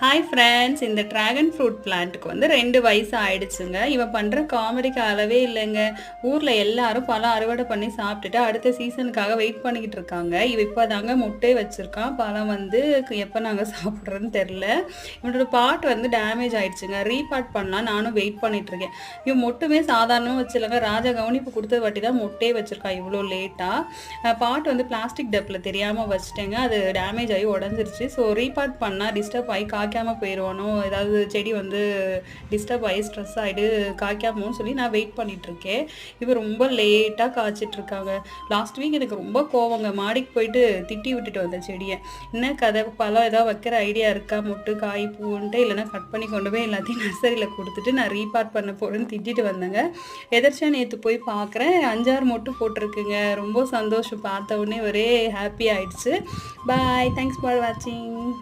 Hi friends, இந்த dragon fruit பிளான்ட்டுக்கு வந்து 2 வயசு ஆயிடுச்சுங்க. இவன் பண்ணுற காமெடிக்கு அளவே இல்லைங்க. ஊரில் எல்லாரும் பழம் அறுவடை பண்ணி சாப்பிட்டுட்டு அடுத்த சீசனுக்காக வெயிட் பண்ணிக்கிட்டு இருக்காங்க. இவன் இப்போ தாங்க முட்டை வச்சுருக்கான். பழம் வந்து எப்போ நாங்கள் சாப்பிட்றோன்னு தெரில. இவனோட பாட் வந்து டேமேஜ் ஆயிடுச்சுங்க. ரீபாட் பண்ணலாம் நானும் வெயிட் பண்ணிகிட்ருக்கேன். இவன் மொட்டுமே சாதாரணமாக வச்சிடலங்க. ராஜா கவனிப்பு கொடுத்த வாட்டி தான் மொட்டையே வச்சுருக்கான் இவ்வளோ லேட்டாக. பாட் வந்து பிளாஸ்டிக் டப்பில் தெரியாமல் வச்சுட்டேங்க. அது டேமேஜ் ஆகி உடஞ்சிருச்சு. ஸோ ரீபாட் பண்ணால் டிஸ்டர்ப் ஆகி காய்க்காமல் போயிடுவானோ, ஏதாவது செடி வந்து டிஸ்டர்ப் ஆகி ஸ்ட்ரெஸ் ஆகிட்டு காய்க்காமோன்னு சொல்லி நான் வெயிட் பண்ணிகிட்ருக்கேன். இப்போ ரொம்ப லேட்டாக காய்ச்சிட்ருக்காங்க. லாஸ்ட் வீக் எனக்கு ரொம்ப கோவங்க. மாடிக்கு போயிட்டு திட்டி விட்டுட்டு வந்தேன் செடியை. என்ன கதை, பழம் ஏதாவது வைக்கிற ஐடியா இருக்கா, மொட்டு காய் பூன்ட்டு, இல்லைனா கட் பண்ணி கொண்டு போய் எல்லாத்தையும் நர்சரியில் கொடுத்துட்டு நான் ரீபார்ட் பண்ண போகிறேன்னு திட்டிட்டு வந்தேங்க. எதர்ச்சியா நேற்று போய் பார்க்குறேன், 5-6 மொட்டு போட்டிருக்குங்க. ரொம்ப சந்தோஷம். பார்த்த உடனே ஒரே ஹாப்பி ஆயிடுச்சு. பாய், தேங்க்ஸ் ஃபார் வாட்சிங்.